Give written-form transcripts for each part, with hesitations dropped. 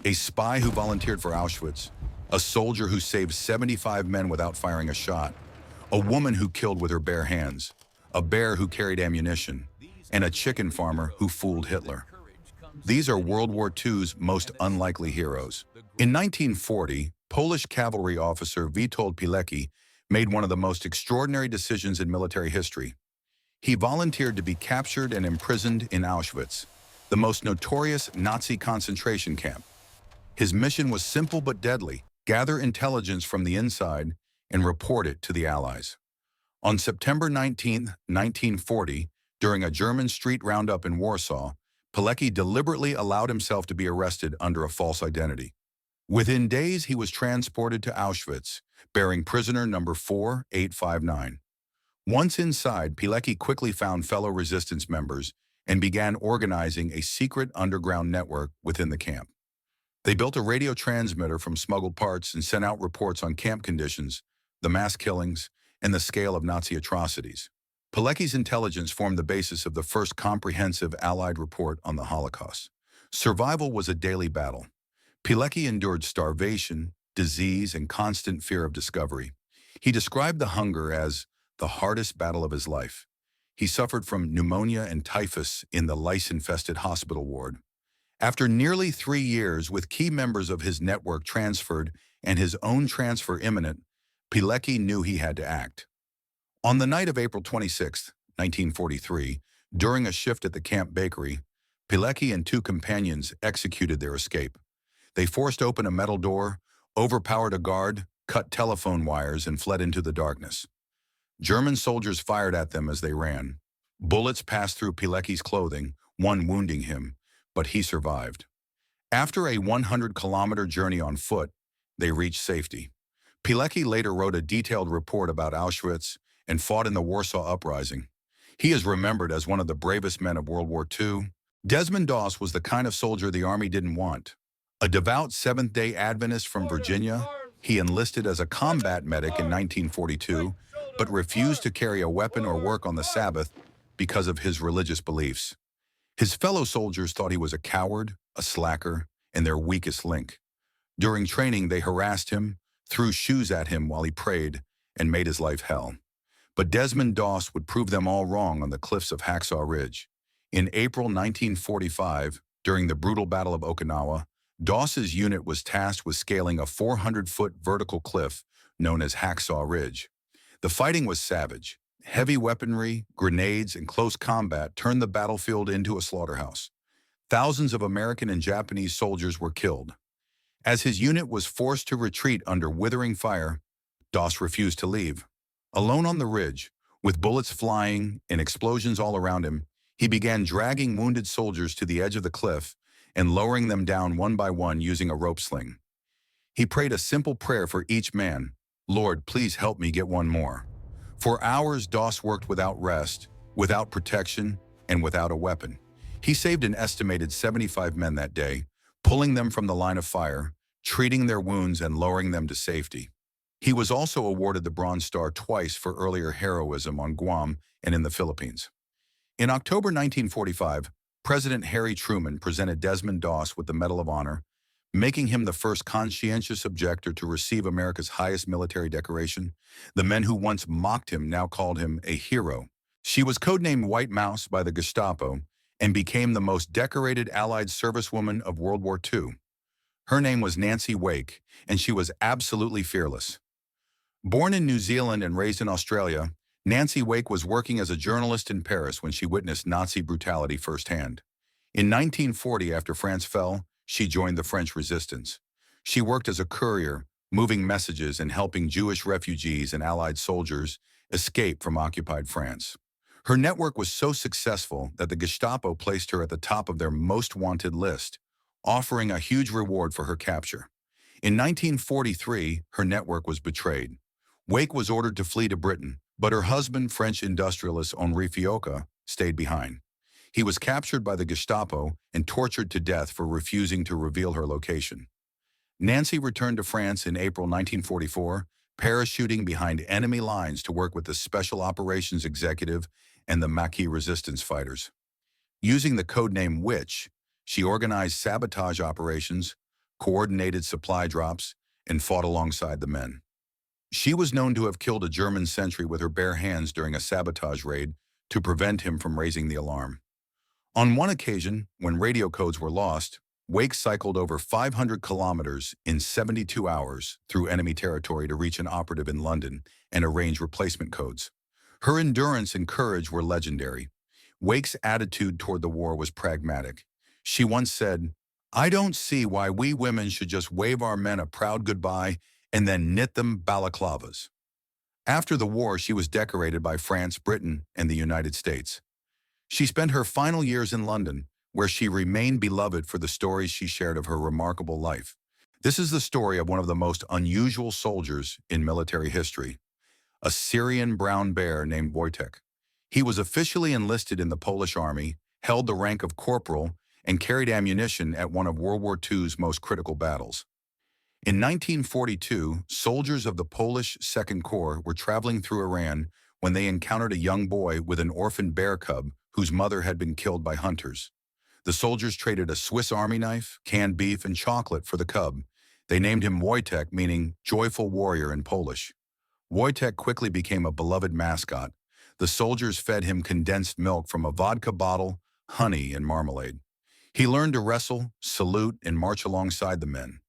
A spy who volunteered for Auschwitz, a soldier who saved 75 men without firing a shot, a woman who killed with her bare hands, a bear who carried ammunition, and a chicken farmer who fooled Hitler. These are World War II's most unlikely heroes. In 1940, Polish cavalry officer Witold Pilecki made one of the most extraordinary decisions in military history. He volunteered to be captured and imprisoned in Auschwitz, the most notorious Nazi concentration camp. His mission was simple but deadly: gather intelligence from the inside and report it to the Allies. On September 19, 1940, during a German street roundup in Warsaw, Pilecki deliberately allowed himself to be arrested under a false identity. Within days, he was transported to Auschwitz, bearing prisoner number 4859. Once inside, Pilecki quickly found fellow resistance members and began organizing a secret underground network within the camp. They built a radio transmitter from smuggled parts and sent out reports on camp conditions, the mass killings, and the scale of Nazi atrocities. Pilecki's intelligence formed the basis of the first comprehensive Allied report on the Holocaust. Survival was a daily battle. Pilecki endured starvation, disease, and constant fear of discovery. He described the hunger as the hardest battle of his life. He suffered from pneumonia and typhus in the lice-infested hospital ward. After nearly 3 years with key members of his network transferred and his own transfer imminent, Pilecki knew he had to act. On the night of April 26, 1943, during a shift at the camp bakery, Pilecki and 2 companions executed their escape. They forced open a metal door, overpowered a guard, cut telephone wires, and fled into the darkness. German soldiers fired at them as they ran. Bullets passed through Pilecki's clothing, one wounding him, but he survived. After a 100-kilometer journey on foot, they reached safety. Pilecki later wrote a detailed report about Auschwitz and fought in the Warsaw Uprising. He is remembered as one of the bravest men of World War II. Desmond Doss was the kind of soldier the Army didn't want. A devout Seventh-day Adventist from Virginia, he enlisted as a combat medic in 1942, but refused to carry a weapon or work on the Sabbath because of his religious beliefs. His fellow soldiers thought he was a coward, a slacker, and their weakest link. During training, they harassed him, threw shoes at him while he prayed, and made his life hell. But Desmond Doss would prove them all wrong on the cliffs of Hacksaw Ridge. In April 1945, during the brutal Battle of Okinawa, Doss's unit was tasked with scaling a 400-foot vertical cliff known as Hacksaw Ridge. The fighting was savage. Heavy weaponry, grenades, and close combat turned the battlefield into a slaughterhouse. Thousands of American and Japanese soldiers were killed. As his unit was forced to retreat under withering fire, Doss refused to leave. Alone on the ridge, with bullets flying and explosions all around him, he began dragging wounded soldiers to the edge of the cliff and lowering them down one by one using a rope sling. He prayed a simple prayer for each man: "Lord, please help me get one more." For hours, Doss worked without rest, without protection, and without a weapon. He saved an estimated 75 men that day, pulling them from the line of fire, treating their wounds, and lowering them to safety. He was also awarded the Bronze Star twice for earlier heroism on Guam and in the Philippines. In October 1945, President Harry Truman presented Desmond Doss with the Medal of Honor, making him the first conscientious objector to receive America's highest military decoration. The men who once mocked him now called him a hero. She was codenamed White Mouse by the Gestapo and became the most decorated Allied servicewoman of World War II. Her name was Nancy Wake, and she was absolutely fearless. Born in New Zealand and raised in Australia, Nancy Wake was working as a journalist in Paris when she witnessed Nazi brutality firsthand. In 1940, after France fell, she joined the French resistance. She worked as a courier, moving messages and helping Jewish refugees and Allied soldiers escape from occupied France. Her network was so successful that the Gestapo placed her at the top of their most wanted list, offering a huge reward for her capture. In 1943, her network was betrayed. Wake was ordered to flee to Britain, but her husband, French industrialist Henri Fiocca, stayed behind. He was captured by the Gestapo and tortured to death for refusing to reveal her location. Nancy returned to France in April 1944, parachuting behind enemy lines to work with the Special Operations Executive and the Maquis resistance fighters. Using the codename Witch, she organized sabotage operations, coordinated supply drops, and fought alongside the men. She was known to have killed a German sentry with her bare hands during a sabotage raid to prevent him from raising the alarm. On one occasion, when radio codes were lost, Wake cycled over 500 kilometers in 72 hours through enemy territory to reach an operative in London and arrange replacement codes. Her endurance and courage were legendary. Wake's attitude toward the war was pragmatic. She once said, "I don't see why we women should just wave our men a proud goodbye and then knit them balaclavas." After the war, she was decorated by France, Britain, and the United States. She spent her final years in London, where she remained beloved for the stories she shared of her remarkable life. This is the story of one of the most unusual soldiers in military history, a Syrian brown bear named Wojtek. He was officially enlisted in the Polish army, held the rank of corporal, and carried ammunition at one of World War II's most critical battles. In 1942, soldiers of the Polish Second Corps were traveling through Iran when they encountered a young boy with an orphaned bear cub whose mother had been killed by hunters. The soldiers traded a Swiss Army knife, canned beef, and chocolate for the cub. They named him Wojtek, meaning joyful warrior in Polish. Wojtek quickly became a beloved mascot. The soldiers fed him condensed milk from a vodka bottle, honey, and marmalade. He learned to wrestle, salute, and march alongside the men.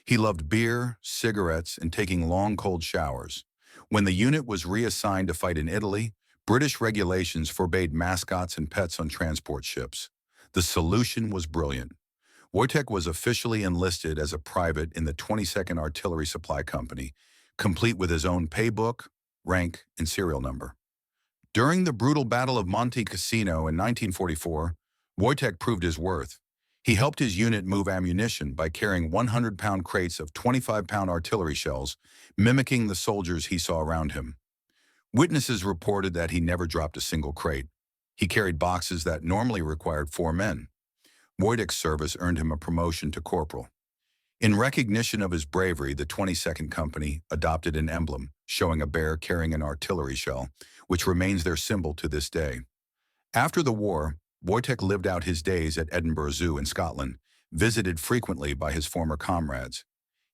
He loved beer, cigarettes, and taking long, cold showers. When the unit was reassigned to fight in Italy, British regulations forbade mascots and pets on transport ships. The solution was brilliant. Wojtek was officially enlisted as a private in the 22nd Artillery Supply Company, complete with his own paybook, rank, and serial number. During the brutal Battle of Monte Cassino in 1944, Wojtek proved his worth. He helped his unit move ammunition by carrying 100-pound crates of 25-pound artillery shells, mimicking the soldiers he saw around him. Witnesses reported that he never dropped a single crate. He carried boxes that normally required 4 men. Wojtek's service earned him a promotion to corporal. In recognition of his bravery, the 22nd Company adopted an emblem showing a bear carrying an artillery shell, which remains their symbol to this day. After the war, Wojtek lived out his days at Edinburgh Zoo in Scotland, visited frequently by his former comrades.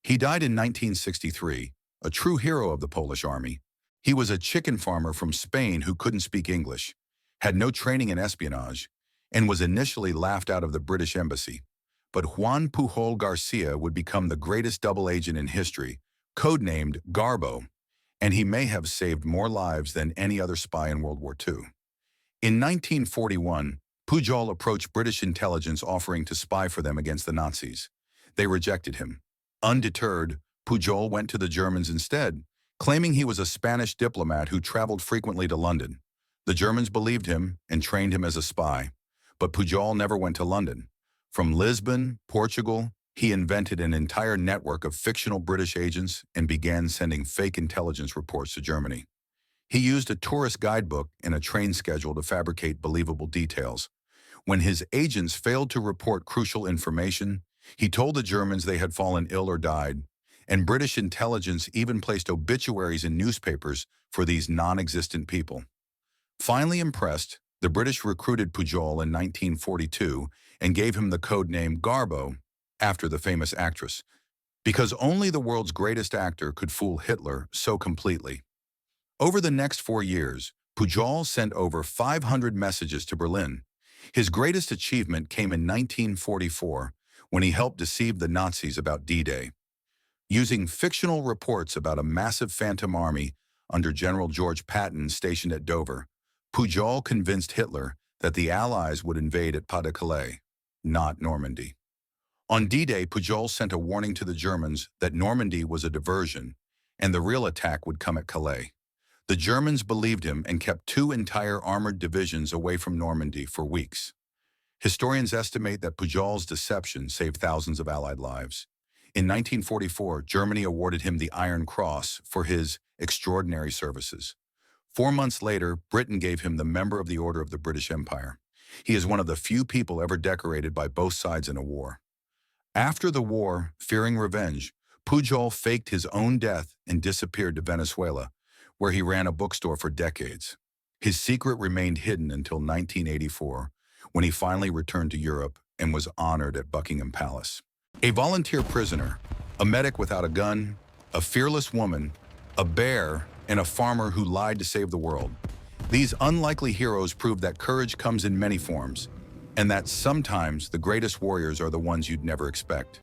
He died in 1963, a true hero of the Polish army. He was a chicken farmer from Spain who couldn't speak English, had no training in espionage, and was initially laughed out of the British embassy. But Juan Pujol García would become the greatest double agent in history, codenamed Garbo, and he may have saved more lives than any other spy in World War II. In 1941, Pujol approached British intelligence offering to spy for them against the Nazis. They rejected him. Undeterred, Pujol went to the Germans instead, claiming he was a Spanish diplomat who traveled frequently to London. The Germans believed him and trained him as a spy, but Pujol never went to London. From Lisbon, Portugal, he invented an entire network of fictional British agents and began sending fake intelligence reports to Germany. He used a tourist guidebook and a train schedule to fabricate believable details. When his agents failed to report crucial information, he told the Germans they had fallen ill or died, and British intelligence even placed obituaries in newspapers for these non-existent people. Finally impressed, the British recruited Pujol in 1942 and gave him the code name Garbo, after the famous actress, because only the world's greatest actor could fool Hitler so completely. Over the next 4 years, Pujol sent over 500 messages to Berlin. His greatest achievement came in 1944, when he helped deceive the Nazis about D-Day. Using fictional reports about a massive phantom army under General George Patton stationed at Dover, Pujol convinced Hitler that the Allies would invade at Pas-de-Calais, not Normandy. On D-Day, Pujol sent a warning to the Germans that Normandy was a diversion, and the real attack would come at Calais. The Germans believed him and kept 2 entire armored divisions away from Normandy for weeks. Historians estimate that Pujol's deception saved thousands of Allied lives. In 1944, Germany awarded him the Iron Cross for his extraordinary services. 4 months later, Britain gave him the Member of the Order of the British Empire. He is one of the few people ever decorated by both sides in a war. After the war, fearing revenge, Pujol faked his own death and disappeared to Venezuela, where he ran a bookstore for decades. His secret remained hidden until 1984, when he finally returned to Europe and was honored at Buckingham Palace. A volunteer prisoner, a medic without a gun, a fearless woman, a bear, and a farmer who lied to save the world. These unlikely heroes prove that courage comes in many forms, and that sometimes the greatest warriors are the ones you'd never expect.